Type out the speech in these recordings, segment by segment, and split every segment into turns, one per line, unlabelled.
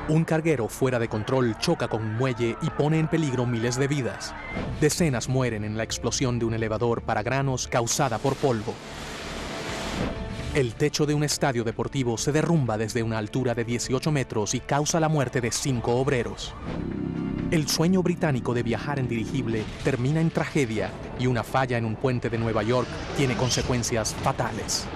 Un carguero fuera de control choca con un muelle y pone en peligro miles de vidas. Decenas mueren en la explosión de un elevador para granos causada por polvo. El techo de un estadio deportivo se derrumba desde una altura de 18 metros y causa la muerte de 5 obreros. El sueño británico de viajar en dirigible termina en tragedia y una falla en un puente de Nueva York tiene consecuencias fatales.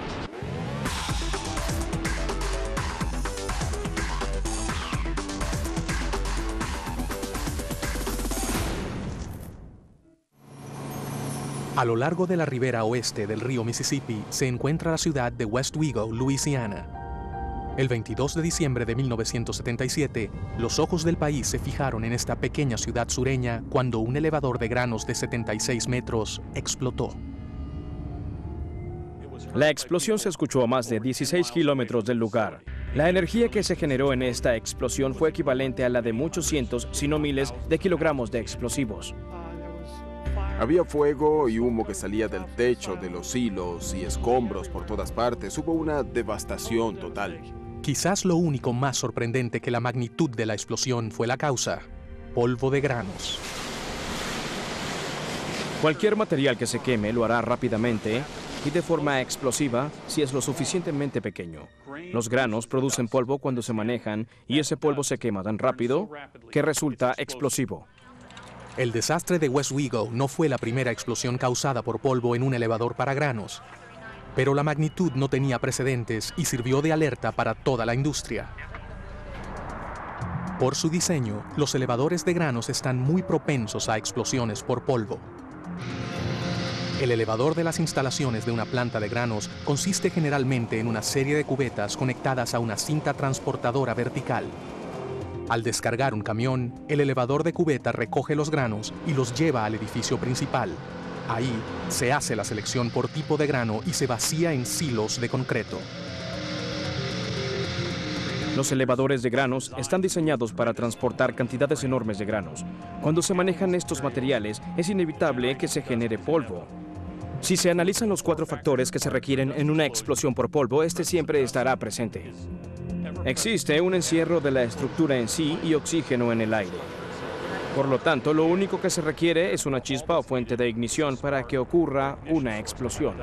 A lo largo de la ribera oeste del río Mississippi se encuentra la ciudad de West Wego, Luisiana. El 22 de diciembre de 1977, los ojos del país se fijaron en esta pequeña ciudad sureña cuando un elevador de granos de 76 metros explotó.
La explosión se escuchó a más de 16 kilómetros del lugar. La energía que se generó en esta explosión fue equivalente a la de muchos cientos, si no miles, de kilogramos de explosivos.
Había fuego y humo que salía del techo, de los hilos y escombros por todas partes. Hubo una devastación total.
Quizás lo único más sorprendente que la magnitud de la explosión fue la causa: polvo de granos.
Cualquier material que se queme lo hará rápidamente y de forma explosiva si es lo suficientemente pequeño. Los granos producen polvo cuando se manejan y ese polvo se quema tan rápido que resulta explosivo.
El desastre de West Wego no fue la primera explosión causada por polvo en un elevador para granos, pero la magnitud no tenía precedentes y sirvió de alerta para toda la industria. Por su diseño, los elevadores de granos están muy propensos a explosiones por polvo. El elevador de las instalaciones de una planta de granos consiste generalmente en una serie de cubetas conectadas a una cinta transportadora vertical. Al descargar un camión, el elevador de cubeta recoge los granos y los lleva al edificio principal. Ahí se hace la selección por tipo de grano y se vacía en silos de concreto.
Los elevadores de granos están diseñados para transportar cantidades enormes de granos. Cuando se manejan estos materiales, es inevitable que se genere polvo. Si se analizan los 4 factores que se requieren en una explosión por polvo, este siempre estará presente. Existe un encierro de la estructura en sí y oxígeno en el aire. Por lo tanto, lo único que se requiere es una chispa o fuente de ignición para que ocurra una explosión.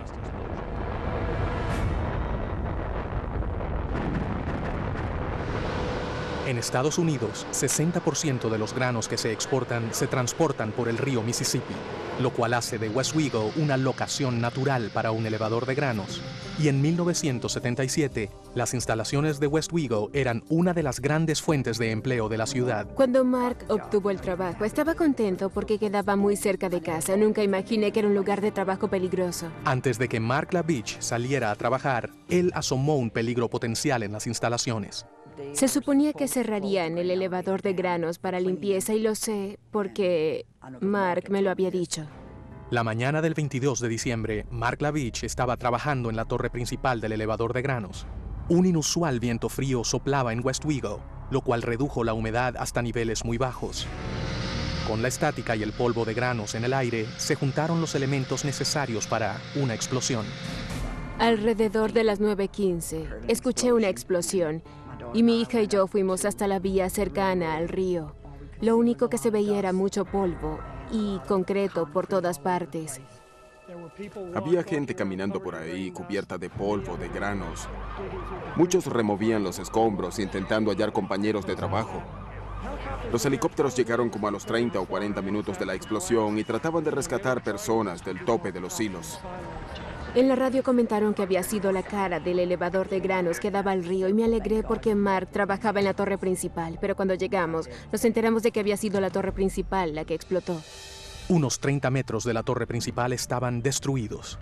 En Estados Unidos, 60% de los granos que se exportan se transportan por el río Mississippi, lo cual hace de West Wego una locación natural para un elevador de granos. Y en 1977, las instalaciones de West Wego eran una de las grandes fuentes de empleo de la ciudad.
Cuando Mark obtuvo el trabajo, estaba contento porque quedaba muy cerca de casa. Nunca imaginé que era un lugar de trabajo peligroso.
Antes de que Mark LaBeach saliera a trabajar, él asomó un peligro potencial en las instalaciones.
Se suponía que cerrarían el elevador de granos para limpieza y lo sé porque Mark me lo había dicho.
La mañana del 22 de diciembre, Mark LaBeach estaba trabajando en la torre principal del elevador de granos. Un inusual viento frío soplaba en West Wego, lo cual redujo la humedad hasta niveles muy bajos. Con la estática y el polvo de granos en el aire, se juntaron los elementos necesarios para una explosión.
Alrededor de las 9:15, escuché una explosión y mi hija y yo fuimos hasta la vía cercana al río. Lo único que se veía era mucho polvo y concreto por todas partes.
Había gente caminando por ahí, cubierta de polvo, de granos. Muchos removían los escombros intentando hallar compañeros de trabajo. Los helicópteros llegaron como a los 30 o 40 minutos de la explosión y trataban de rescatar personas del tope de los hilos.
En la radio comentaron que había sido la cara del elevador de granos que daba al río y me alegré porque Mark trabajaba en la torre principal, pero cuando llegamos nos enteramos de que había sido la torre principal la que explotó.
Unos 30 metros de la torre principal estaban destruidos.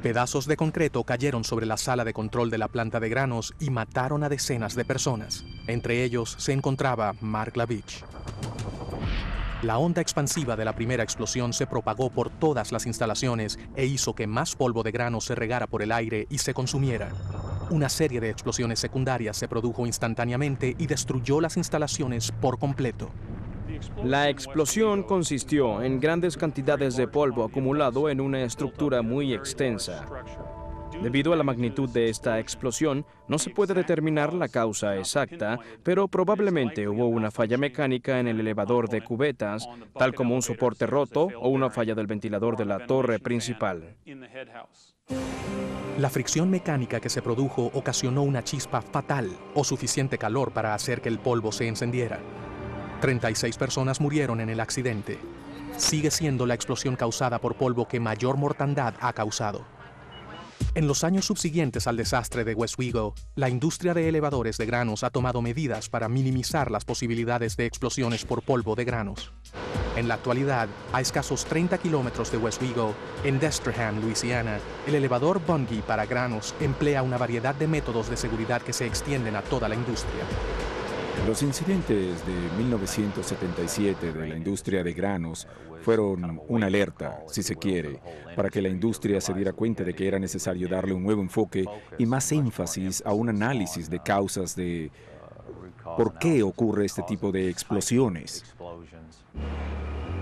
Pedazos de concreto cayeron sobre la sala de control de la planta de granos y mataron a decenas de personas. Entre ellos se encontraba Mark LaBeach. La onda expansiva de la primera explosión se propagó por todas las instalaciones e hizo que más polvo de grano se regara por el aire y se consumiera. Una serie de explosiones secundarias se produjo instantáneamente y destruyó las instalaciones por completo.
La explosión consistió en grandes cantidades de polvo acumulado en una estructura muy extensa. Debido a la magnitud de esta explosión, no se puede determinar la causa exacta, pero probablemente hubo una falla mecánica en el elevador de cubetas, tal como un soporte roto o una falla del ventilador de la torre principal.
La fricción mecánica que se produjo ocasionó una chispa fatal o suficiente calor para hacer que el polvo se encendiera. 36 personas murieron en el accidente. Sigue siendo la explosión causada por polvo que mayor mortandad ha causado. En los años subsiguientes al desastre de Westwego, la industria de elevadores de granos ha tomado medidas para minimizar las posibilidades de explosiones por polvo de granos. En la actualidad, a escasos 30 kilómetros de Westwego, en Destrehan, Luisiana, el elevador Bungie para granos emplea una variedad de métodos de seguridad que se extienden a toda la industria.
Los incidentes de 1977 de la industria de granos fueron una alerta, si se quiere, para que la industria se diera cuenta de que era necesario darle un nuevo enfoque y más énfasis a un análisis de causas de por qué ocurre este tipo de explosiones.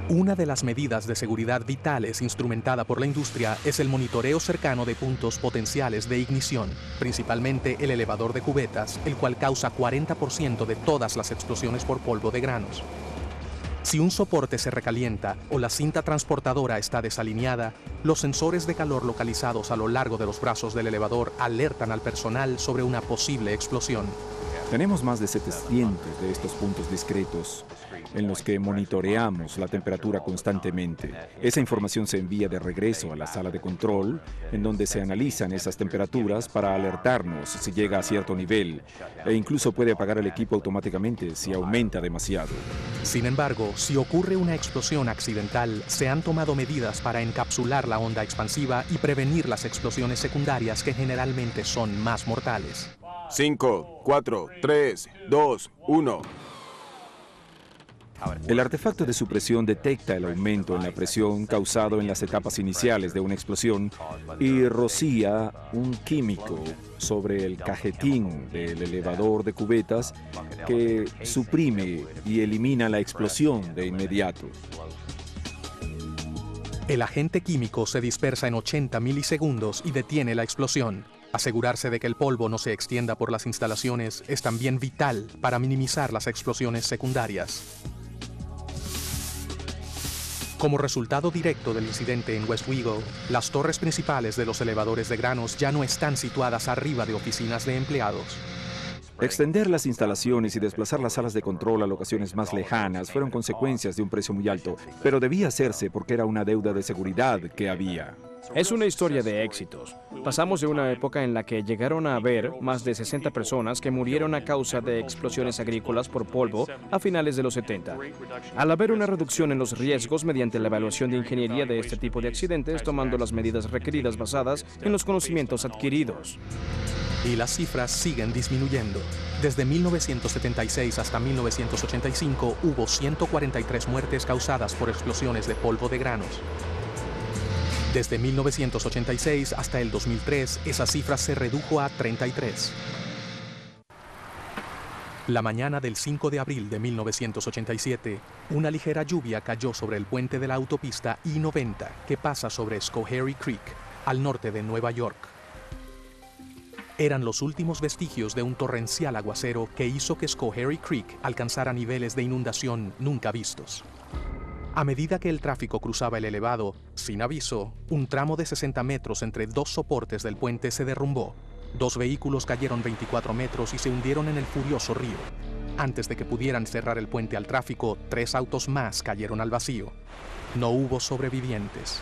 Una de las medidas de seguridad vitales instrumentada por la industria es el monitoreo cercano de puntos potenciales de ignición, principalmente el elevador de cubetas, el cual causa 40% de todas las explosiones por polvo de granos. Si un soporte se recalienta o la cinta transportadora está desalineada, los sensores de calor localizados a lo largo de los brazos del elevador alertan al personal sobre una posible explosión.
Tenemos más de 700 de estos puntos discretos en los que monitoreamos la temperatura constantemente. Esa información se envía de regreso a la sala de control, en donde se analizan esas temperaturas para alertarnos si llega a cierto nivel, e incluso puede apagar el equipo automáticamente si aumenta demasiado.
Sin embargo, si ocurre una explosión accidental, se han tomado medidas para encapsular la onda expansiva y prevenir las explosiones secundarias que generalmente son más mortales.
5, 4, 3, 2, 1.
El artefacto de supresión detecta el aumento en la presión causado en las etapas iniciales de una explosión y rocía un químico sobre el cajetín del elevador de cubetas que suprime y elimina la explosión de inmediato.
El agente químico se dispersa en 80 milisegundos y detiene la explosión. Asegurarse de que el polvo no se extienda por las instalaciones es también vital para minimizar las explosiones secundarias. Como resultado directo del incidente en Westwego, las torres principales de los elevadores de granos ya no están situadas arriba de oficinas de empleados.
Extender las instalaciones y desplazar las salas de control a locaciones más lejanas fueron consecuencias de un precio muy alto, pero debía hacerse porque era una deuda de seguridad que había.
Es una historia de éxitos. Pasamos de una época en la que llegaron a haber más de 60 personas que murieron a causa de explosiones agrícolas por polvo a finales de los 70. Al haber una reducción en los riesgos mediante la evaluación de ingeniería de este tipo de accidentes, tomando las medidas requeridas basadas en los conocimientos adquiridos.
Y las cifras siguen disminuyendo. Desde 1976 hasta 1985 hubo 143 muertes causadas por explosiones de polvo de granos. Desde 1986 hasta el 2003, esa cifra se redujo a 33. La mañana del 5 de abril de 1987, una ligera lluvia cayó sobre el puente de la autopista I-90 que pasa sobre Schoharie Creek, al norte de Nueva York. Eran los últimos vestigios de un torrencial aguacero que hizo que Schoharie Creek alcanzara niveles de inundación nunca vistos. A medida que el tráfico cruzaba el elevado, sin aviso, un tramo de 60 metros entre dos soportes del puente se derrumbó. 2 vehículos cayeron 24 metros y se hundieron en el furioso río. Antes de que pudieran cerrar el puente al tráfico, 3 autos más cayeron al vacío. No hubo sobrevivientes.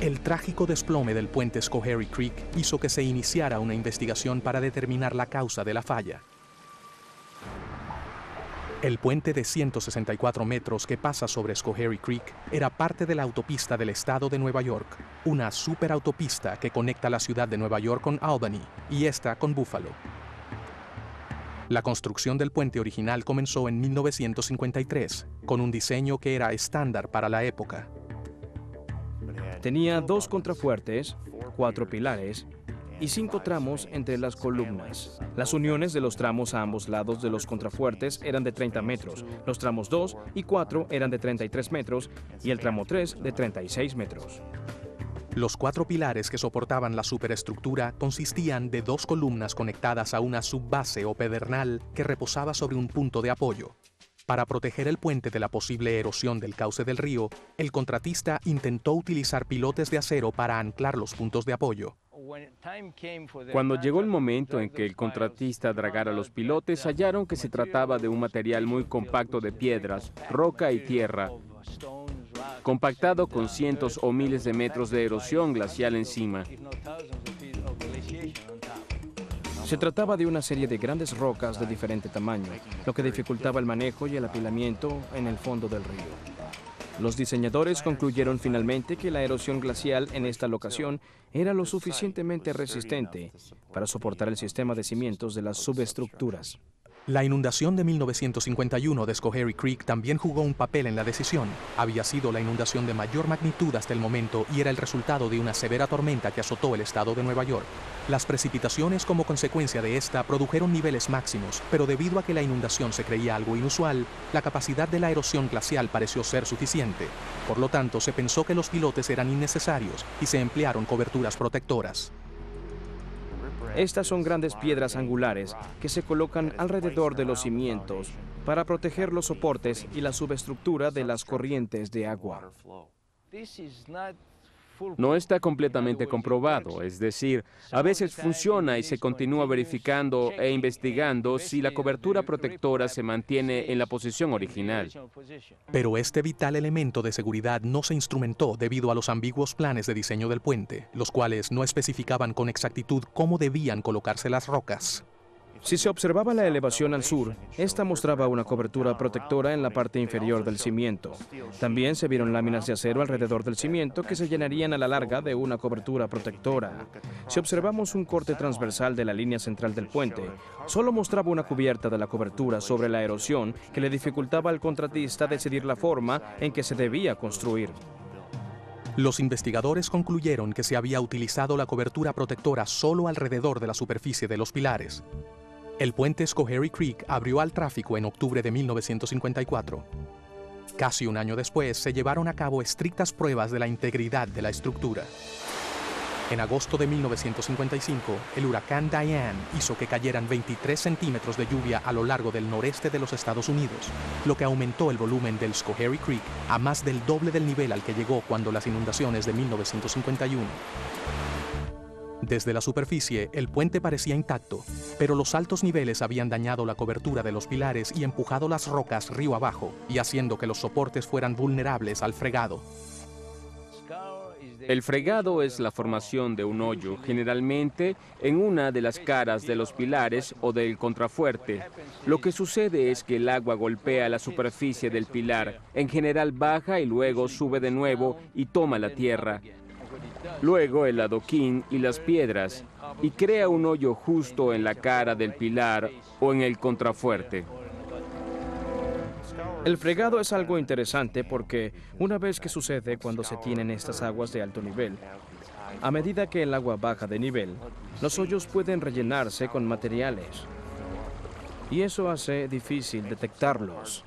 El trágico desplome del puente Schoharie Creek hizo que se iniciara una investigación para determinar la causa de la falla. El puente de 164 metros que pasa sobre Schoharie Creek era parte de la autopista del estado de Nueva York, una superautopista que conecta la ciudad de Nueva York con Albany y esta con Buffalo. La construcción del puente original comenzó en 1953, con un diseño que era estándar para la época.
Tenía 2 contrafuertes, 4 pilares y 5 tramos entre las columnas. Las uniones de los tramos a ambos lados de los contrafuertes eran de 30 metros, los tramos 2 y 4 eran de 33 metros y el tramo 3 de 36 metros.
Los 4 pilares que soportaban la superestructura consistían de 2 columnas conectadas a una subbase o pedernal que reposaba sobre un punto de apoyo. Para proteger el puente de la posible erosión del cauce del río, el contratista intentó utilizar pilotes de acero para anclar los puntos de apoyo.
Cuando llegó el momento en que el contratista dragara los pilotes, hallaron que se trataba de un material muy compacto de piedras, roca y tierra, compactado con cientos o miles de metros de erosión glacial encima. Se trataba de una serie de grandes rocas de diferente tamaño, lo que dificultaba el manejo y el apilamiento en el fondo del río. Los diseñadores concluyeron finalmente que la erosión glacial en esta locación era lo suficientemente resistente para soportar el sistema de cimientos de las subestructuras.
La inundación de 1951 de Schoharie Creek también jugó un papel en la decisión. Había sido la inundación de mayor magnitud hasta el momento y era el resultado de una severa tormenta que azotó el estado de Nueva York. Las precipitaciones como consecuencia de esta produjeron niveles máximos, pero debido a que la inundación se creía algo inusual, la capacidad de la erosión glacial pareció ser suficiente. Por lo tanto, se pensó que los pilotes eran innecesarios y se emplearon coberturas protectoras.
Estas son grandes piedras angulares que se colocan alrededor de los cimientos para proteger los soportes y la subestructura de las corrientes de agua. No está completamente comprobado, es decir, a veces funciona y se continúa verificando e investigando si la cobertura protectora se mantiene en la posición original.
Pero este vital elemento de seguridad no se instrumentó debido a los ambiguos planes de diseño del puente, los cuales no especificaban con exactitud cómo debían colocarse las rocas.
Si se observaba la elevación al sur, esta mostraba una cobertura protectora en la parte inferior del cimiento. También se vieron láminas de acero alrededor del cimiento que se llenarían a la larga de una cobertura protectora. Si observamos un corte transversal de la línea central del puente, solo mostraba una cubierta de la cobertura sobre la erosión que le dificultaba al contratista decidir la forma en que se debía construir.
Los investigadores concluyeron que se había utilizado la cobertura protectora solo alrededor de la superficie de los pilares. El puente Schoharie Creek abrió al tráfico en octubre de 1954. Casi un año después, se llevaron a cabo estrictas pruebas de la integridad de la estructura. En agosto de 1955, el huracán Diane hizo que cayeran 23 centímetros de lluvia a lo largo del noreste de los Estados Unidos, lo que aumentó el volumen del Schoharie Creek a más del doble del nivel al que llegó cuando las inundaciones de 1951. Desde la superficie, el puente parecía intacto, pero los altos niveles habían dañado la cobertura de los pilares y empujado las rocas río abajo, y haciendo que los soportes fueran vulnerables al fregado.
El fregado es la formación de un hoyo, generalmente en una de las caras de los pilares o del contrafuerte. Lo que sucede es que el agua golpea la superficie del pilar, en general baja y luego sube de nuevo y toma la tierra. Luego el adoquín y las piedras, y crea un hoyo justo en la cara del pilar o en el contrafuerte. El fregado es algo interesante porque una vez que sucede cuando se tienen estas aguas de alto nivel, a medida que el agua baja de nivel, los hoyos pueden rellenarse con materiales, y eso hace difícil detectarlos.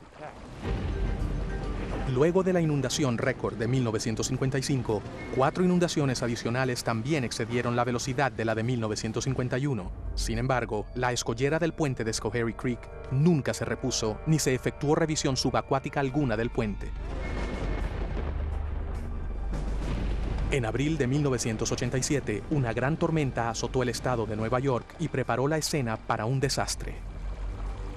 Luego de la inundación récord de 1955, 4 inundaciones adicionales también excedieron la velocidad de la de 1951. Sin embargo, la escollera del puente de Schoharie Creek nunca se repuso ni se efectuó revisión subacuática alguna del puente. En abril de 1987, una gran tormenta azotó el estado de Nueva York y preparó la escena para un desastre.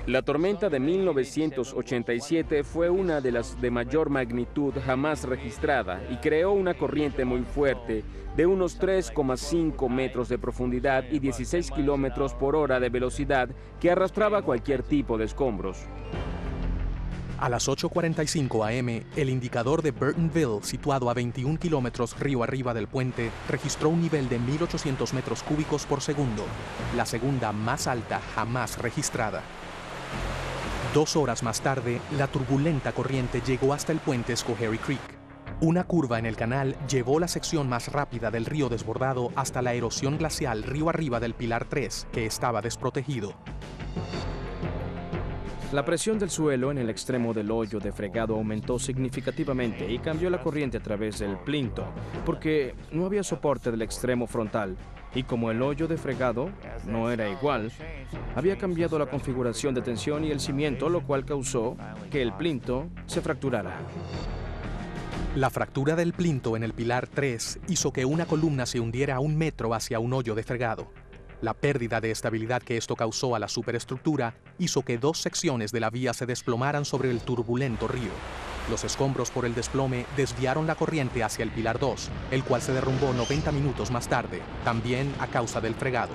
La tormenta de 1987 fue una de las de mayor magnitud jamás registrada y creó una corriente muy fuerte de unos 3,5 metros de profundidad y 16 kilómetros por hora de velocidad que arrastraba cualquier tipo de escombros.
A las 8:45 am, el indicador de Burtonville, situado a 21 kilómetros río arriba del puente, registró un nivel de 1.800 metros cúbicos por segundo, la segunda más alta jamás registrada. 2 horas más tarde, la turbulenta corriente llegó hasta el puente Schoharie Creek. Una curva en el canal llevó la sección más rápida del río desbordado hasta la erosión glacial río arriba del Pilar 3, que estaba desprotegido.
La presión del suelo en el extremo del hoyo de fregado aumentó significativamente y cambió la corriente a través del plinto, porque no había soporte del extremo frontal, y como el hoyo de fregado no era igual, había cambiado la configuración de tensión y el cimiento, lo cual causó que el plinto se fracturara.
La fractura del plinto en el pilar 3 hizo que una columna se hundiera a 1 metro hacia un hoyo de fregado. La pérdida de estabilidad que esto causó a la superestructura hizo que 2 secciones de la vía se desplomaran sobre el turbulento río. Los escombros por el desplome desviaron la corriente hacia el pilar 2, el cual se derrumbó 90 minutos más tarde, también a causa del fregado.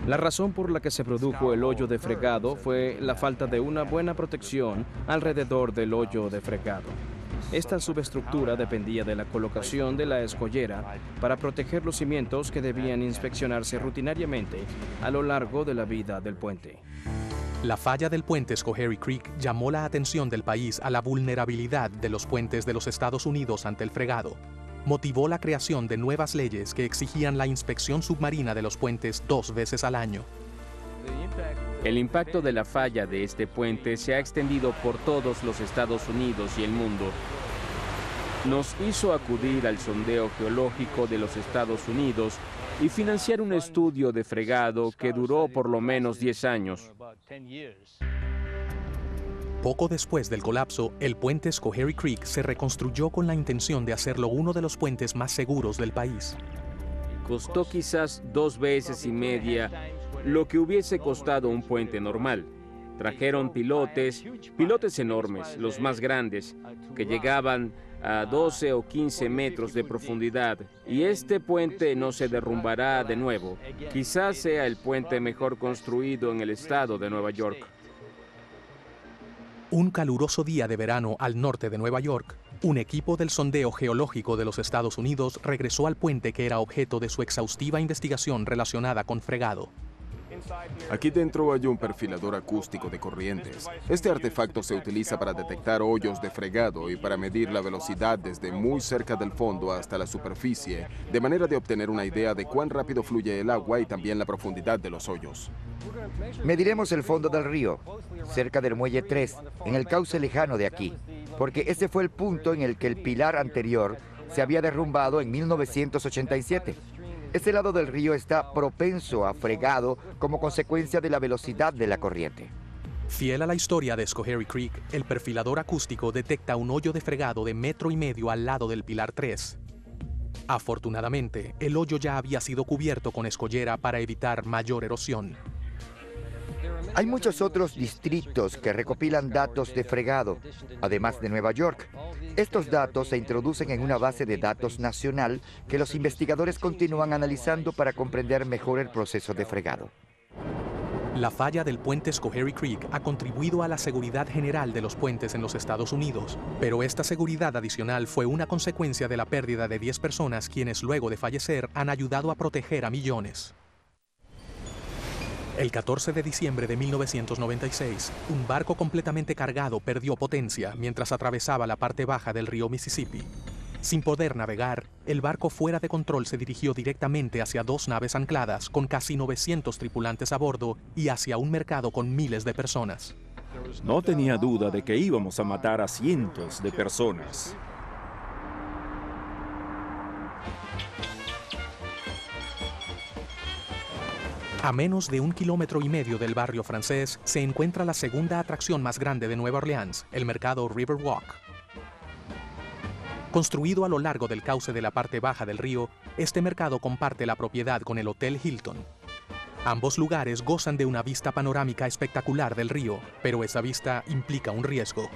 La razón por la que se produjo el hoyo de fregado fue la falta de una buena protección alrededor del hoyo de fregado. Esta subestructura dependía de la colocación de la escollera para proteger los cimientos que debían inspeccionarse rutinariamente a lo largo de la vida del puente.
La falla del puente Schoharie Creek llamó la atención del país a la vulnerabilidad de los puentes de los Estados Unidos ante el fregado. Motivó la creación de nuevas leyes que exigían la inspección submarina de los puentes 2 veces al año.
El impacto de la falla de este puente se ha extendido por todos los Estados Unidos y el mundo. Nos hizo acudir al sondeo geológico de los Estados Unidos y financiar un estudio de fregado que duró por lo menos 10 años.
Poco después del colapso, el puente Schoharie Creek se reconstruyó con la intención de hacerlo uno de los puentes más seguros del país.
Costó quizás 2 veces y media lo que hubiese costado un puente normal. Trajeron pilotes enormes, los más grandes, que llegaban a 12 o 15 metros de profundidad, y este puente no se derrumbará de nuevo. Quizás sea el puente mejor construido en el estado de Nueva York.
Un caluroso día de verano al norte de Nueva York, un equipo del sondeo geológico de los Estados Unidos regresó al puente que era objeto de su exhaustiva investigación relacionada con fregado.
Aquí dentro hay un perfilador acústico de corrientes. Este artefacto se utiliza para detectar hoyos de fregado y para medir la velocidad desde muy cerca del fondo hasta la superficie, de manera de obtener una idea de cuán rápido fluye el agua y también la profundidad de los hoyos.
Mediremos el fondo del río, cerca del muelle 3, en el cauce lejano de aquí, porque ese fue el punto en el que el pilar anterior se había derrumbado en 1987. Ese lado del río está propenso a fregado como consecuencia de la velocidad de la corriente.
Fiel a la historia de Schoharie Creek, el perfilador acústico detecta un hoyo de fregado de 1,5 metros al lado del pilar 3. Afortunadamente, el hoyo ya había sido cubierto con escollera para evitar mayor erosión.
Hay muchos otros distritos que recopilan datos de fregado, además de Nueva York. Estos datos se introducen en una base de datos nacional que los investigadores continúan analizando para comprender mejor el proceso de fregado.
La falla del puente Schoharie Creek ha contribuido a la seguridad general de los puentes en los Estados Unidos, pero esta seguridad adicional fue una consecuencia de la pérdida de 10 personas quienes luego de fallecer han ayudado a proteger a millones. El 14 de diciembre de 1996, un barco completamente cargado perdió potencia mientras atravesaba la parte baja del río Mississippi. Sin poder navegar, el barco fuera de control se dirigió directamente hacia 2 naves ancladas con casi 900 tripulantes a bordo y hacia un mercado con miles de personas.
No tenía duda de que íbamos a matar a cientos de personas.
A menos de 1,5 kilómetros del barrio francés se encuentra la segunda atracción más grande de Nueva Orleans, el mercado Riverwalk. Construido a lo largo del cauce de la parte baja del río, este mercado comparte la propiedad con el Hotel Hilton. Ambos lugares gozan de una vista panorámica espectacular del río, pero esa vista implica un riesgo.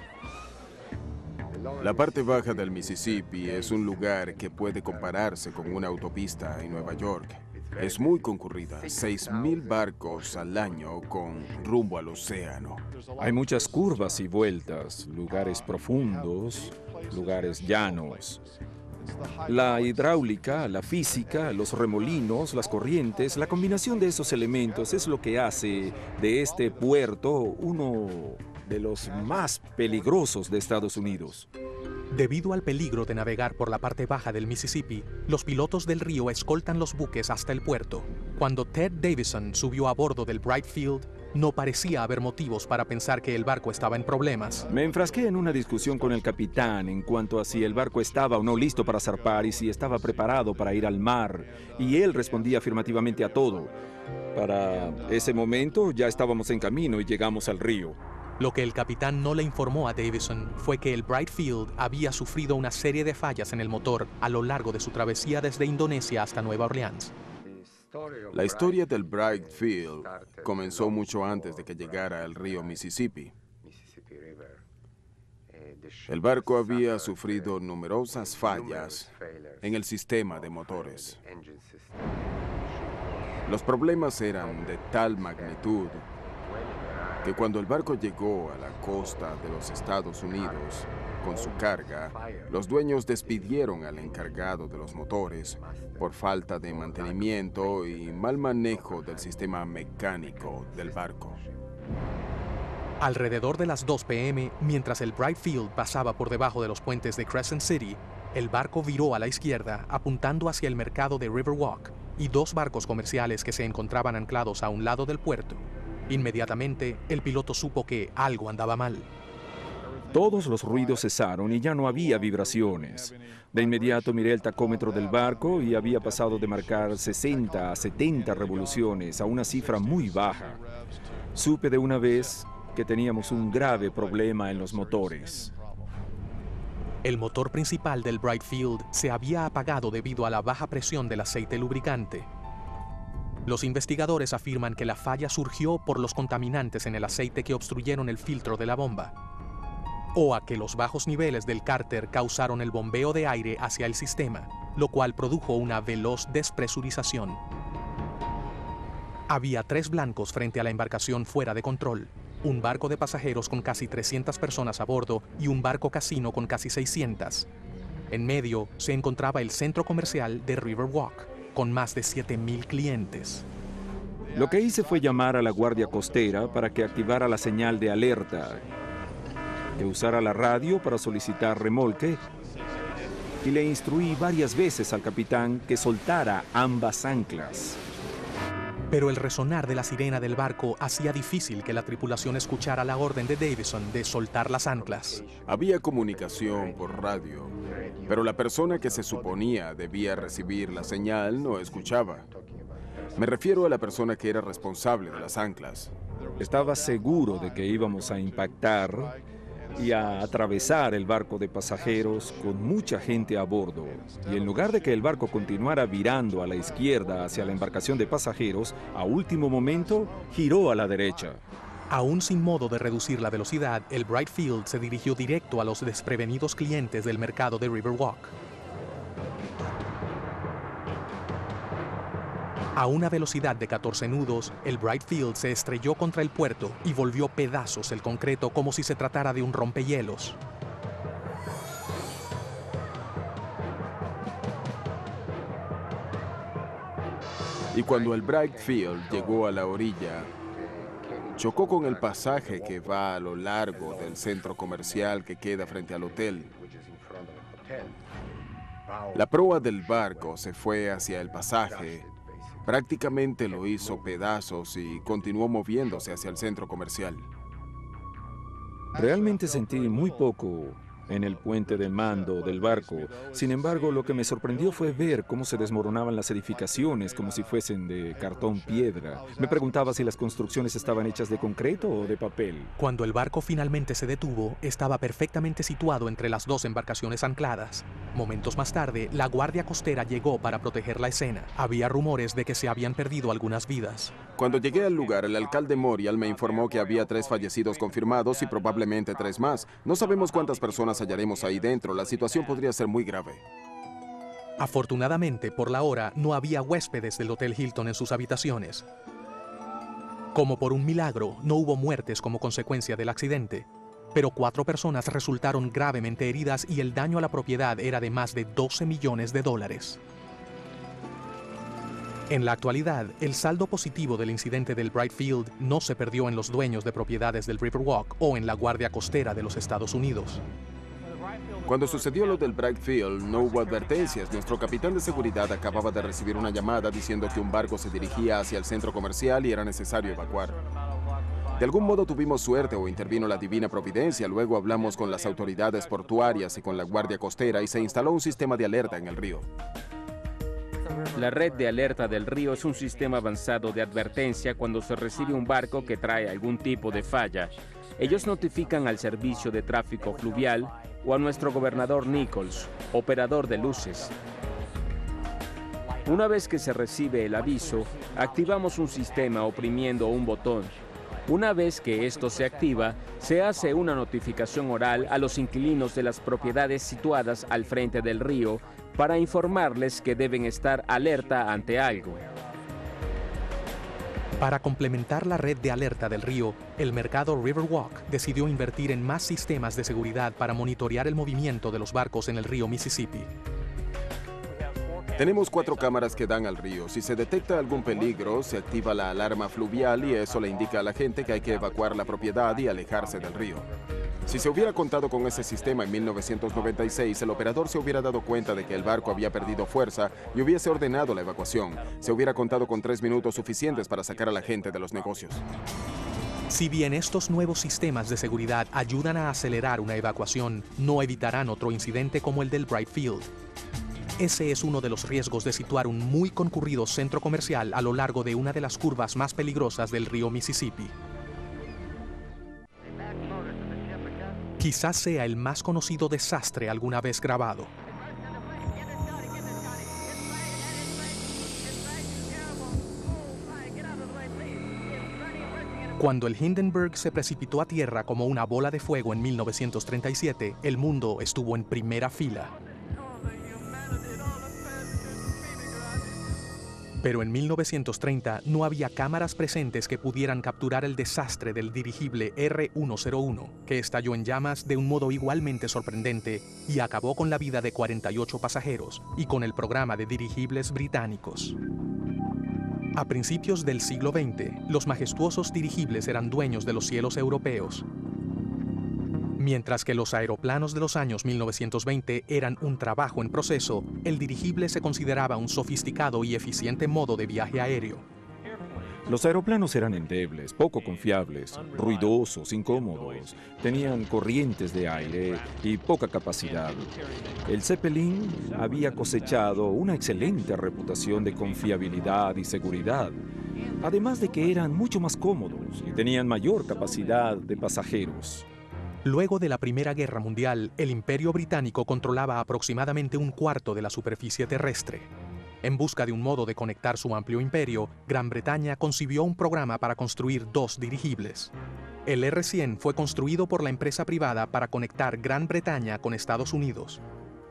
La parte baja del Mississippi es un lugar que puede compararse con una autopista en Nueva York. Es muy concurrida, 6,000 barcos al año con rumbo al océano.
Hay muchas curvas y vueltas, lugares profundos, lugares llanos. La hidráulica, la física, los remolinos, las corrientes, la combinación de esos elementos es lo que hace de este puerto uno de los más peligrosos de Estados Unidos.
Debido al peligro de navegar por la parte baja del Mississippi, los pilotos del río escoltan los buques hasta el puerto. Cuando Ted Davison subió a bordo del Bright Field, no parecía haber motivos para pensar que el barco estaba en problemas.
Me enfrasqué en una discusión con el capitán en cuanto a si el barco estaba o no listo para zarpar y si estaba preparado para ir al mar, y él respondía afirmativamente a todo. Para ese momento ya estábamos en camino y llegamos al río.
Lo que el capitán no le informó a Davison fue que el Bright Field había sufrido una serie de fallas en el motor a lo largo de su travesía desde Indonesia hasta Nueva Orleans.
La historia del Bright Field comenzó mucho antes de que llegara al río Mississippi. El barco había sufrido numerosas fallas en el sistema de motores. Los problemas eran de tal magnitud que cuando el barco llegó a la costa de los Estados Unidos con su carga, los dueños despidieron al encargado de los motores por falta de mantenimiento y mal manejo del sistema mecánico del barco.
Alrededor de las 2 p.m., mientras el Bright Field pasaba por debajo de los puentes de Crescent City, el barco viró a la izquierda apuntando hacia el mercado de Riverwalk y 2 barcos comerciales que se encontraban anclados a un lado del puerto. Inmediatamente, el piloto supo que algo andaba mal.
Todos los ruidos cesaron y ya no había vibraciones. De inmediato miré el tacómetro del barco y había pasado de marcar 60 a 70 revoluciones a una cifra muy baja. Supe de una vez que teníamos un grave problema en los motores.
El motor principal del Bright Field se había apagado debido a la baja presión del aceite lubricante. Los investigadores afirman que la falla surgió por los contaminantes en el aceite que obstruyeron el filtro de la bomba, o a que los bajos niveles del cárter causaron el bombeo de aire hacia el sistema, lo cual produjo una veloz despresurización. Había 3 blancos frente a la embarcación fuera de control, un barco de pasajeros con casi 300 personas a bordo y un barco casino con casi 600. En medio se encontraba el centro comercial de Riverwalk, con más de 7,000 clientes.
Lo que hice fue llamar a la guardia costera para que activara la señal de alerta, que usara la radio para solicitar remolque, y le instruí varias veces al capitán que soltara ambas anclas.
Pero el resonar de la sirena del barco hacía difícil que la tripulación escuchara la orden de Davison de soltar las anclas.
Había comunicación por radio, pero la persona que se suponía debía recibir la señal no escuchaba. Me refiero a la persona que era responsable de las anclas.
Estaba seguro de que íbamos a impactar y a atravesar el barco de pasajeros con mucha gente a bordo. Y en lugar de que el barco continuara virando a la izquierda hacia la embarcación de pasajeros, a último momento giró a la derecha.
Aún sin modo de reducir la velocidad, el Bright Field se dirigió directo a los desprevenidos clientes del mercado de Riverwalk. A una velocidad de 14 nudos, el Bright Field se estrelló contra el puerto y volvió pedazos el concreto como si se tratara de un rompehielos.
Y cuando el Bright Field llegó a la orilla, chocó con el pasaje que va a lo largo del centro comercial que queda frente al hotel. La proa del barco se fue hacia el pasaje, prácticamente lo hizo pedazos y continuó moviéndose hacia el centro comercial.
Realmente sentí muy poco en el puente de mando del barco. Sin embargo, lo que me sorprendió fue ver cómo se desmoronaban las edificaciones como si fuesen de cartón piedra. Me preguntaba si las construcciones estaban hechas de concreto o de papel.
Cuando el barco finalmente se detuvo, estaba perfectamente situado entre las 2 embarcaciones ancladas. Momentos más tarde, la guardia costera llegó para proteger la escena. Había rumores de que se habían perdido algunas vidas.
Cuando llegué al lugar, el alcalde Morial me informó que había 3 fallecidos confirmados y probablemente 3 más. No sabemos cuántas personas hallaremos ahí dentro. La situación podría ser muy grave.
Afortunadamente, por la hora, no había huéspedes del Hotel Hilton en sus habitaciones. Como por un milagro, no hubo muertes como consecuencia del accidente, pero 4 personas resultaron gravemente heridas y el daño a la propiedad era de más de $12 millones. En la actualidad, el saldo positivo del incidente del Bright Field no se perdió en los dueños de propiedades del Riverwalk o en la Guardia Costera de los Estados Unidos.
Cuando sucedió lo del Bright Field, no hubo advertencias. Nuestro capitán de seguridad acababa de recibir una llamada diciendo que un barco se dirigía hacia el centro comercial y era necesario evacuar. De algún modo tuvimos suerte o intervino la divina providencia. Luego hablamos con las autoridades portuarias y con la guardia costera y se instaló un sistema de alerta en el río.
La red de alerta del río es un sistema avanzado de advertencia cuando se recibe un barco que trae algún tipo de falla. Ellos notifican al servicio de tráfico fluvial o a nuestro gobernador Nichols, operador de luces. Una vez que se recibe el aviso, activamos un sistema oprimiendo un botón. Una vez que esto se activa, se hace una notificación oral a los inquilinos de las propiedades situadas al frente del río para informarles que deben estar alerta ante algo.
Para complementar la red de alerta del río, el mercado Riverwalk decidió invertir en más sistemas de seguridad para monitorear el movimiento de los barcos en el río Mississippi.
Tenemos 4 cámaras que dan al río. Si se detecta algún peligro, se activa la alarma fluvial y eso le indica a la gente que hay que evacuar la propiedad y alejarse del río. Si se hubiera contado con ese sistema en 1996, el operador se hubiera dado cuenta de que el barco había perdido fuerza y hubiese ordenado la evacuación. Se hubiera contado con 3 minutos suficientes para sacar a la gente de los negocios.
Si bien estos nuevos sistemas de seguridad ayudan a acelerar una evacuación, no evitarán otro incidente como el del Bright Field. Ese es uno de los riesgos de situar un muy concurrido centro comercial a lo largo de una de las curvas más peligrosas del río Mississippi. Quizás sea el más conocido desastre alguna vez grabado. Cuando el Hindenburg se precipitó a tierra como una bola de fuego en 1937, el mundo estuvo en primera fila. Pero en 1930 no había cámaras presentes que pudieran capturar el desastre del dirigible R-101, que estalló en llamas de un modo igualmente sorprendente y acabó con la vida de 48 pasajeros y con el programa de dirigibles británicos. A principios del siglo XX, los majestuosos dirigibles eran dueños de los cielos europeos, mientras que los aeroplanos de los años 1920 eran un trabajo en proceso. El dirigible se consideraba un sofisticado y eficiente modo de viaje aéreo.
Los aeroplanos eran endebles, poco confiables, ruidosos, incómodos, tenían corrientes de aire y poca capacidad. El Zeppelin había cosechado una excelente reputación de confiabilidad y seguridad, además de que eran mucho más cómodos y tenían mayor capacidad de pasajeros.
Luego de la Primera Guerra Mundial, el Imperio Británico controlaba aproximadamente un cuarto de la superficie terrestre. En busca de un modo de conectar su amplio imperio, Gran Bretaña concibió un programa para construir 2 dirigibles. El R-100 fue construido por la empresa privada para conectar Gran Bretaña con Estados Unidos.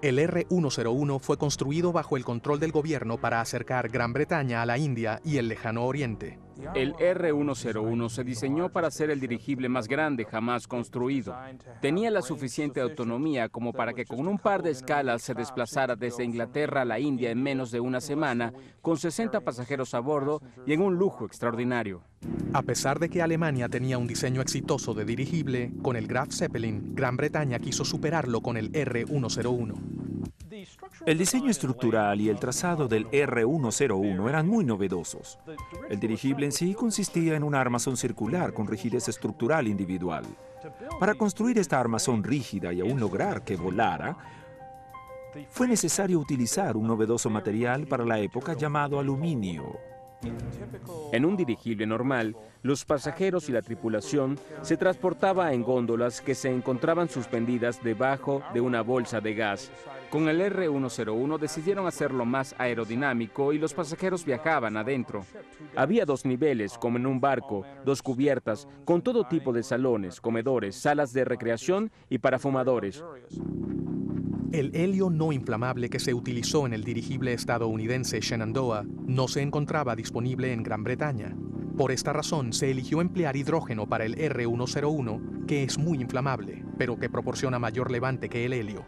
El R-101 fue construido bajo el control del gobierno para acercar Gran Bretaña a la India y el Lejano Oriente.
El R-101 se diseñó para ser el dirigible más grande jamás construido. Tenía la suficiente autonomía como para que con un par de escalas se desplazara desde Inglaterra a la India en menos de una semana, con 60 pasajeros a bordo y en un lujo extraordinario.
A pesar de que Alemania tenía un diseño exitoso de dirigible, con el Graf Zeppelin, Gran Bretaña quiso superarlo con el R-101.
El diseño estructural y el trazado del R-101 eran muy novedosos. El dirigible en sí consistía en una armazón circular con rigidez estructural individual. Para construir esta armazón rígida y aún lograr que volara, fue necesario utilizar un novedoso material para la época llamado aluminio.
En un dirigible normal, los pasajeros y la tripulación se transportaban en góndolas que se encontraban suspendidas debajo de una bolsa de gas. Con el R-101 decidieron hacerlo más aerodinámico y los pasajeros viajaban adentro. Había 2 niveles, como en un barco, 2 cubiertas, con todo tipo de salones, comedores, salas de recreación y para fumadores.
El helio no inflamable que se utilizó en el dirigible estadounidense Shenandoah no se encontraba disponible en Gran Bretaña. Por esta razón, se eligió emplear hidrógeno para el R-101, que es muy inflamable, pero que proporciona mayor levante que el helio.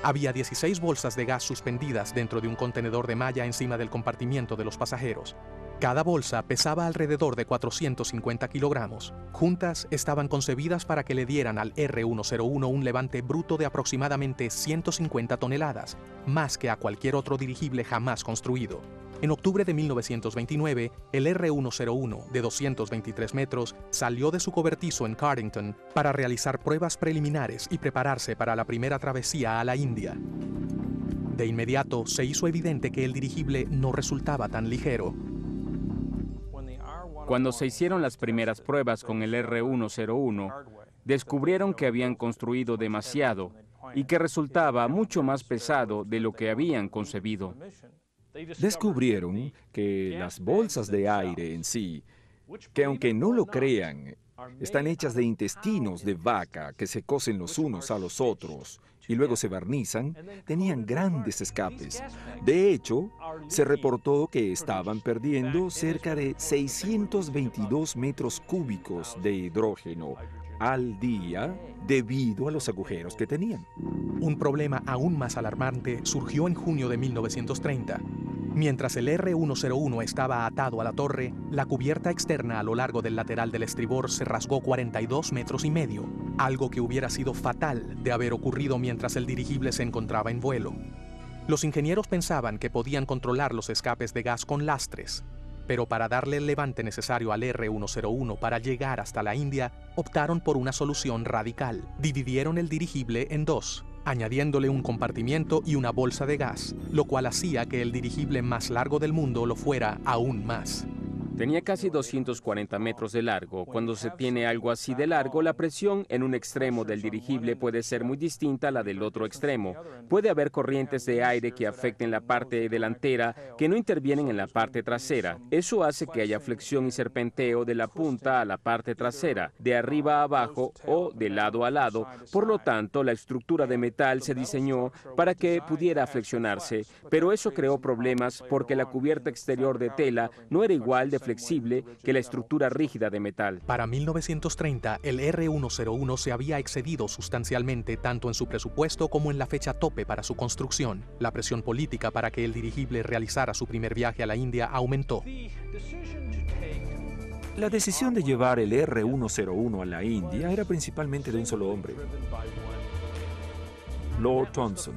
Había 16 bolsas de gas suspendidas dentro de un contenedor de malla encima del compartimiento de los pasajeros. Cada bolsa pesaba alrededor de 450 kilogramos. Juntas, estaban concebidas para que le dieran al R-101 un levante bruto de aproximadamente 150 toneladas, más que a cualquier otro dirigible jamás construido. En octubre de 1929, el R-101 de 223 metros salió de su cobertizo en Cardington para realizar pruebas preliminares y prepararse para la primera travesía a la India. De inmediato se hizo evidente que el dirigible no resultaba tan ligero.
Cuando se hicieron las primeras pruebas con el R-101, descubrieron que habían construido demasiado y que resultaba mucho más pesado de lo que habían concebido.
Descubrieron que las bolsas de aire en sí, que aunque no lo crean, están hechas de intestinos de vaca que se cosen los unos a los otros y luego se barnizan, tenían grandes escapes. De hecho, se reportó que estaban perdiendo cerca de 622 metros cúbicos de hidrógeno al día debido a los agujeros que tenían.
Un problema aún más alarmante surgió en junio de 1930. Mientras el R-101 estaba atado a la torre, la cubierta externa a lo largo del lateral del estribor se rasgó 42 metros y medio, algo que hubiera sido fatal de haber ocurrido mientras el dirigible se encontraba en vuelo. Los ingenieros pensaban que podían controlar los escapes de gas con lastres, pero para darle el levante necesario al R-101 para llegar hasta la India, optaron por una solución radical. Dividieron el dirigible en dos, añadiéndole un compartimiento y una bolsa de gas, lo cual hacía que el dirigible más largo del mundo lo fuera aún más.
Tenía casi 240 metros de largo. Cuando se tiene algo así de largo, la presión en un extremo del dirigible puede ser muy distinta a la del otro extremo. Puede haber corrientes de aire que afecten la parte delantera que no intervienen en la parte trasera. Eso hace que haya flexión y serpenteo de la punta a la parte trasera, de arriba a abajo o de lado a lado. Por lo tanto, la estructura de metal se diseñó para que pudiera flexionarse, pero eso creó problemas porque la cubierta exterior de tela no era igual de flexible que la estructura rígida de metal.
Para 1930, el R-101 se había excedido sustancialmente tanto en su presupuesto como en la fecha tope para su construcción. La presión política para que el dirigible realizara su primer viaje a la India aumentó.
La decisión de llevar el R-101 a la India era principalmente de un solo hombre, Lord Thomson.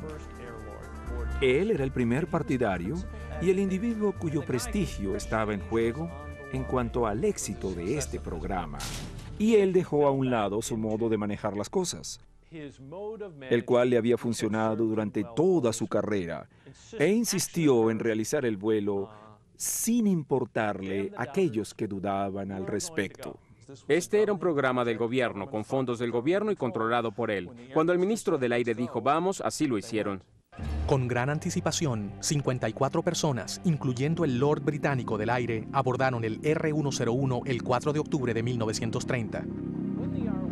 Él era el primer partidario y el individuo cuyo prestigio estaba en juego en cuanto al éxito de este programa. Y él dejó a un lado su modo de manejar las cosas, el cual le había funcionado durante toda su carrera, e insistió en realizar el vuelo sin importarle a aquellos que dudaban al respecto.
Este era un programa del gobierno, con fondos del gobierno y controlado por él. Cuando el ministro del Aire dijo vamos, así lo hicieron.
Con gran anticipación, 54 personas, incluyendo el Lord Británico del Aire, abordaron el R-101 el 4 de octubre de 1930.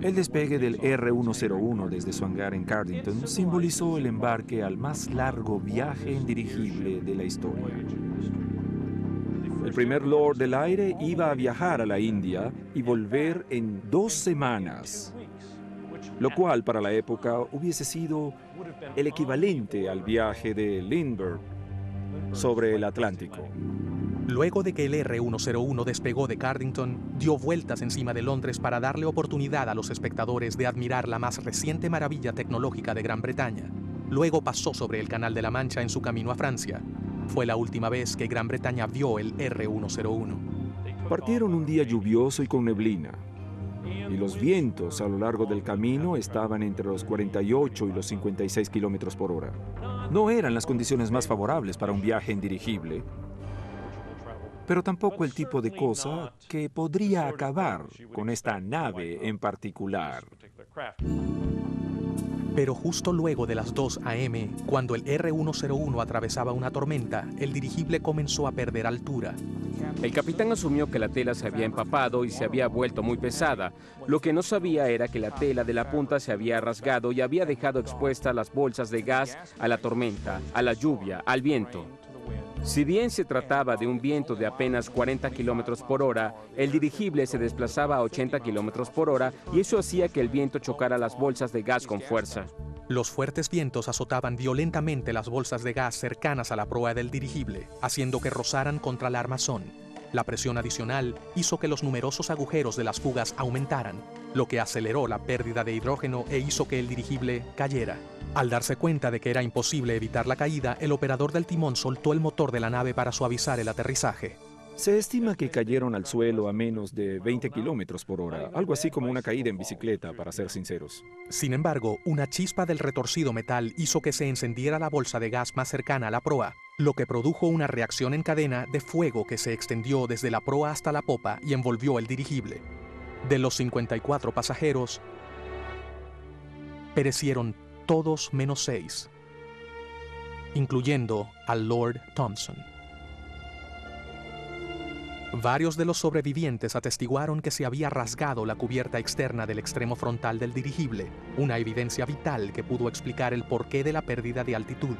El despegue del R-101 desde su hangar en Cardington simbolizó el embarque al más largo viaje en dirigible de la historia. El primer Lord del Aire iba a viajar a la India y volver en 2 semanas, lo cual para la época hubiese sido el equivalente al viaje de Lindbergh sobre el Atlántico.
Luego de que el R-101 despegó de Cardington, dio vueltas encima de Londres para darle oportunidad a los espectadores de admirar la más reciente maravilla tecnológica de Gran Bretaña. Luego pasó sobre el Canal de la Mancha en su camino a Francia. Fue la última vez que Gran Bretaña vio el R-101.
Partieron un día lluvioso y con neblina, y los vientos a lo largo del camino estaban entre los 48 y los 56 kilómetros por hora. No eran las condiciones más favorables para un viaje en dirigible, pero tampoco el tipo de cosa que podría acabar con esta nave en particular.
Pero justo luego de las 2 a.m., cuando el R-101 atravesaba una tormenta, el dirigible comenzó a perder altura.
El capitán asumió que la tela se había empapado y se había vuelto muy pesada. Lo que no sabía era que la tela de la punta se había rasgado y había dejado expuestas las bolsas de gas a la tormenta, a la lluvia, al viento. Si bien se trataba de un viento de apenas 40 kilómetros por hora, el dirigible se desplazaba a 80 kilómetros por hora y eso hacía que el viento chocara las bolsas de gas con fuerza.
Los fuertes vientos azotaban violentamente las bolsas de gas cercanas a la proa del dirigible, haciendo que rozaran contra el armazón. La presión adicional hizo que los numerosos agujeros de las fugas aumentaran, lo que aceleró la pérdida de hidrógeno e hizo que el dirigible cayera. Al darse cuenta de que era imposible evitar la caída, el operador del timón soltó el motor de la nave para suavizar el aterrizaje.
Se estima que cayeron al suelo a menos de 20 kilómetros por hora, algo así como una caída en bicicleta, para ser sinceros.
Sin embargo, una chispa del retorcido metal hizo que se encendiera la bolsa de gas más cercana a la proa, lo que produjo una reacción en cadena de fuego que se extendió desde la proa hasta la popa y envolvió el dirigible. De los 54 pasajeros, perecieron todos menos 6, incluyendo al Lord Thompson. Varios de los sobrevivientes atestiguaron que se había rasgado la cubierta externa del extremo frontal del dirigible, una evidencia vital que pudo explicar el porqué de la pérdida de altitud.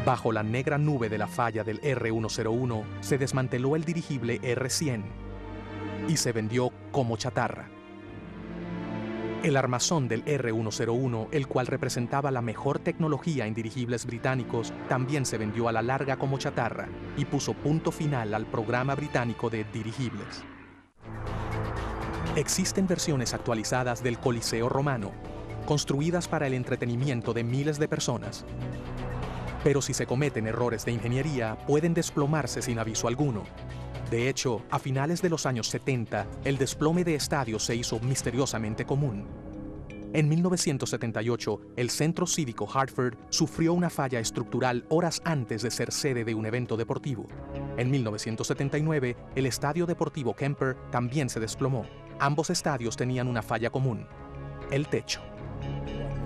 Bajo la negra nube de la falla del R-101, se desmanteló el dirigible R-100 y se vendió como chatarra. El armazón del R-101, el cual representaba la mejor tecnología en dirigibles británicos, también se vendió a la larga como chatarra y puso punto final al programa británico de dirigibles. Existen versiones actualizadas del Coliseo Romano, construidas para el entretenimiento de miles de personas. Pero si se cometen errores de ingeniería, pueden desplomarse sin aviso alguno. De hecho, a finales de los años 70, el desplome de estadios se hizo misteriosamente común. En 1978, el Centro Cívico Hartford sufrió una falla estructural horas antes de ser sede de un evento deportivo. En 1979, el Estadio Deportivo Kemper también se desplomó. Ambos estadios tenían una falla común: el techo.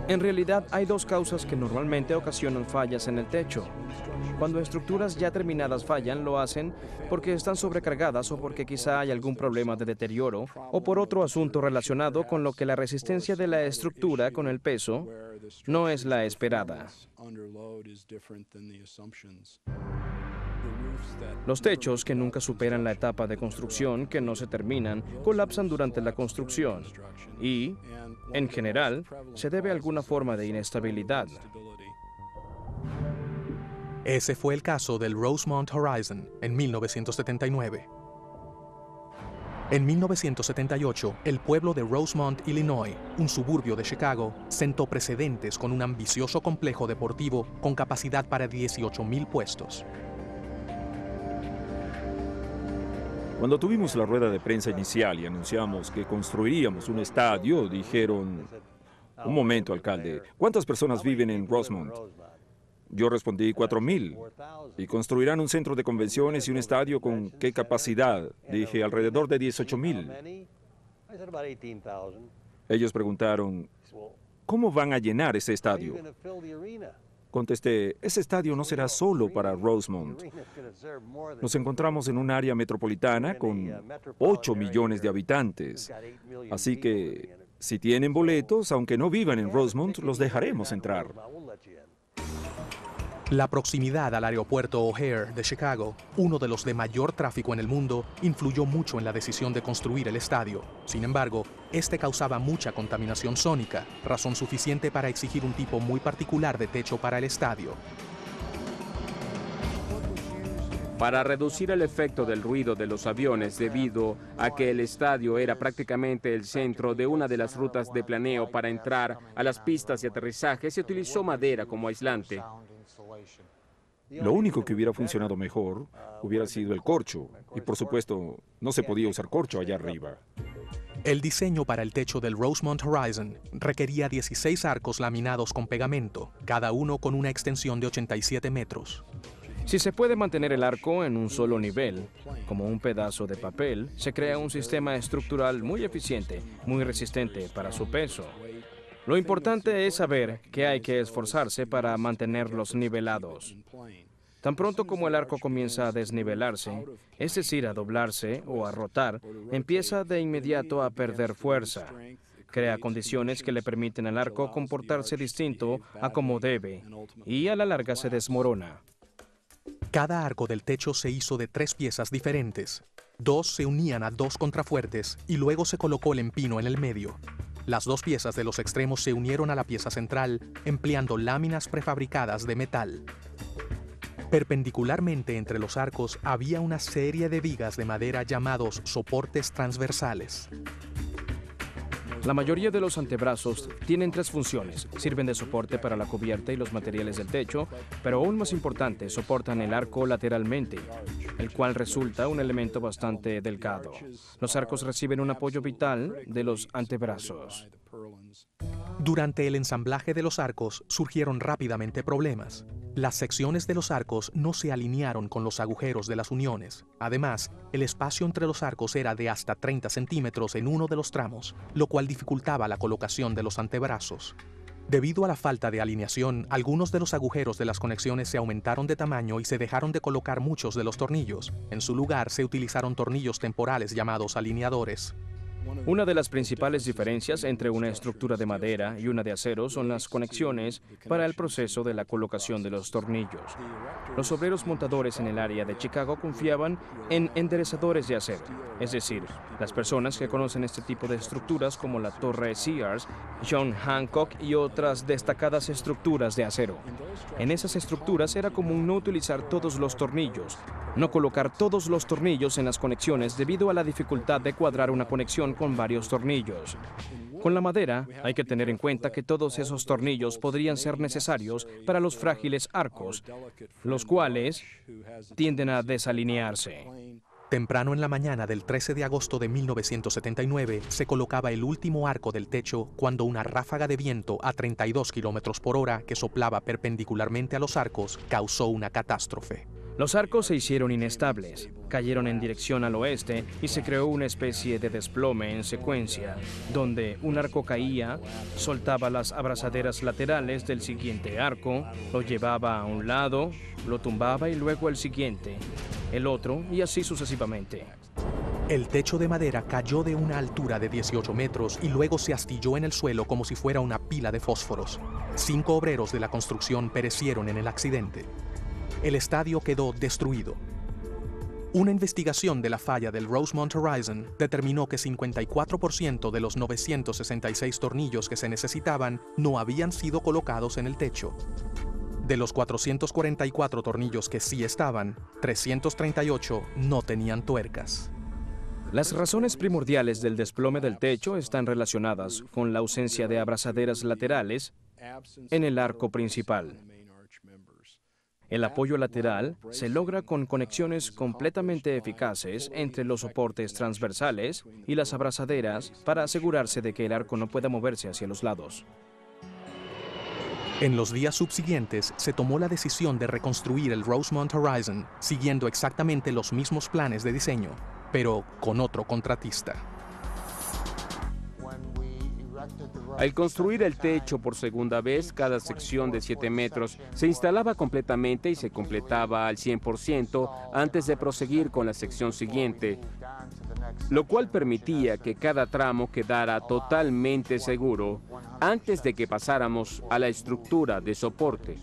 En realidad, hay dos causas que normalmente ocasionan fallas en el techo. Cuando estructuras ya terminadas fallan, lo hacen porque están sobrecargadas o porque quizá hay algún problema de deterioro o por otro asunto relacionado con lo que la resistencia de la estructura con el peso no es la esperada. Los techos que nunca superan la etapa de construcción, que no se terminan, colapsan durante la construcción y, en general, se debe a alguna forma de inestabilidad.
Ese fue el caso del Rosemont Horizon en 1979. En 1978, el pueblo de Rosemont, Illinois, un suburbio de Chicago, sentó precedentes con un ambicioso complejo deportivo con capacidad para 18,000 puestos.
Cuando tuvimos la rueda de prensa inicial y anunciamos que construiríamos un estadio, dijeron: un momento, alcalde, ¿cuántas personas viven en Rosemont? Yo respondí: 4,000. ¿Y construirán un centro de convenciones y un estadio con qué capacidad? Dije: alrededor de 18,000. Ellos preguntaron: ¿cómo van a llenar ese estadio? Contesté: ese estadio no será solo para Rosemont. Nos encontramos en un área metropolitana con 8 millones de habitantes. Así que, si tienen boletos, aunque no vivan en Rosemont, los dejaremos entrar.
La proximidad al aeropuerto O'Hare de Chicago, uno de los de mayor tráfico en el mundo, influyó mucho en la decisión de construir el estadio. Sin embargo, este causaba mucha contaminación sónica, razón suficiente para exigir un tipo muy particular de techo para el estadio.
Para reducir el efecto del ruido de los aviones debido a que el estadio era prácticamente el centro de una de las rutas de planeo para entrar a las pistas de aterrizaje, se utilizó madera como aislante.
Lo único que hubiera funcionado mejor hubiera sido el corcho. Y por supuesto, no se podía usar corcho allá arriba.
El diseño para el techo del Rosemont Horizon requería 16 arcos laminados con pegamento, cada uno con una extensión de 87 metros.
Si se puede mantener el arco en un solo nivel, como un pedazo de papel, se crea un sistema estructural muy eficiente, muy resistente para su peso. Lo importante es saber que hay que esforzarse para mantenerlos nivelados. Tan pronto como el arco comienza a desnivelarse, es decir, a doblarse o a rotar, empieza de inmediato a perder fuerza. Crea condiciones que le permiten al arco comportarse distinto a como debe, y a la larga se desmorona.
Cada arco del techo se hizo de 3 piezas diferentes. 2 se unían a 2 contrafuertes y luego se colocó el empino en el medio. Las 2 piezas de los extremos se unieron a la pieza central empleando láminas prefabricadas de metal. Perpendicularmente entre los arcos había una serie de vigas de madera llamados soportes transversales.
La mayoría de los antebrazos tienen 3 funciones. Sirven de soporte para la cubierta y los materiales del techo, pero aún más importante, soportan el arco lateralmente, el cual resulta un elemento bastante delgado. Los arcos reciben un apoyo vital de los antebrazos.
Durante el ensamblaje de los arcos surgieron rápidamente problemas. Las secciones de los arcos no se alinearon con los agujeros de las uniones. Además, el espacio entre los arcos era de hasta 30 centímetros en uno de los tramos, lo cual dificultaba la colocación de los antebrazos. Debido a la falta de alineación, algunos de los agujeros de las conexiones se aumentaron de tamaño y se dejaron de colocar muchos de los tornillos. En su lugar, se utilizaron tornillos temporales llamados alineadores.
Una de las principales diferencias entre una estructura de madera y una de acero son las conexiones para el proceso de la colocación de los tornillos. Los obreros montadores en el área de Chicago confiaban en enderezadores de acero, es decir, las personas que conocen este tipo de estructuras como la Torre Sears, John Hancock y otras destacadas estructuras de acero. En esas estructuras era común no utilizar todos los tornillos, no colocar todos los tornillos en las conexiones debido a la dificultad de cuadrar una conexión con varios tornillos. Con la madera, hay que tener en cuenta que todos esos tornillos podrían ser necesarios para los frágiles arcos, los cuales tienden a desalinearse.
Temprano en la mañana del 13 de agosto de 1979, se colocaba el último arco del techo cuando una ráfaga de viento a 32 kilómetros por hora que soplaba perpendicularmente a los arcos causó una catástrofe.
Los arcos se hicieron inestables, cayeron en dirección al oeste y se creó una especie de desplome en secuencia, donde un arco caía, soltaba las abrazaderas laterales del siguiente arco, lo llevaba a un lado, lo tumbaba y luego el siguiente, el otro y así sucesivamente.
El techo de madera cayó de una altura de 18 metros y luego se astilló en el suelo como si fuera una pila de fósforos. 5 obreros de la construcción perecieron en el accidente. El estadio quedó destruido. Una investigación de la falla del Rosemont Horizon determinó que 54% de los 966 tornillos que se necesitaban no habían sido colocados en el techo. De los 444 tornillos que sí estaban, 338 no tenían tuercas.
Las razones primordiales del desplome del techo están relacionadas con la ausencia de abrazaderas laterales en el arco principal. El apoyo lateral se logra con conexiones completamente eficaces entre los soportes transversales y las abrazaderas para asegurarse de que el arco no pueda moverse hacia los lados.
En los días subsiguientes se tomó la decisión de reconstruir el Rosemont Horizon, siguiendo exactamente los mismos planes de diseño, pero con otro contratista.
Al construir el techo por segunda vez, cada sección de 7 metros se instalaba completamente y se completaba al 100% antes de proseguir con la sección siguiente, lo cual permitía que cada tramo quedara totalmente seguro antes de que pasáramos a la estructura de soporte.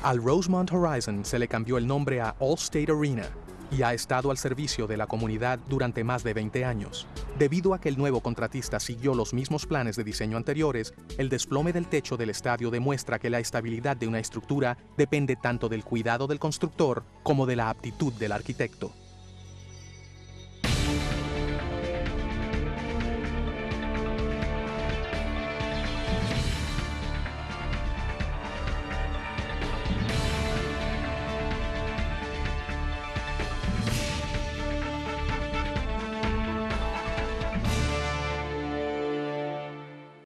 Al Rosemont Horizon se le cambió el nombre a Allstate Arena y ha estado al servicio de la comunidad durante más de 20 años. Debido a que el nuevo contratista siguió los mismos planes de diseño anteriores, el desplome del techo del estadio demuestra que la estabilidad de una estructura depende tanto del cuidado del constructor como de la aptitud del arquitecto.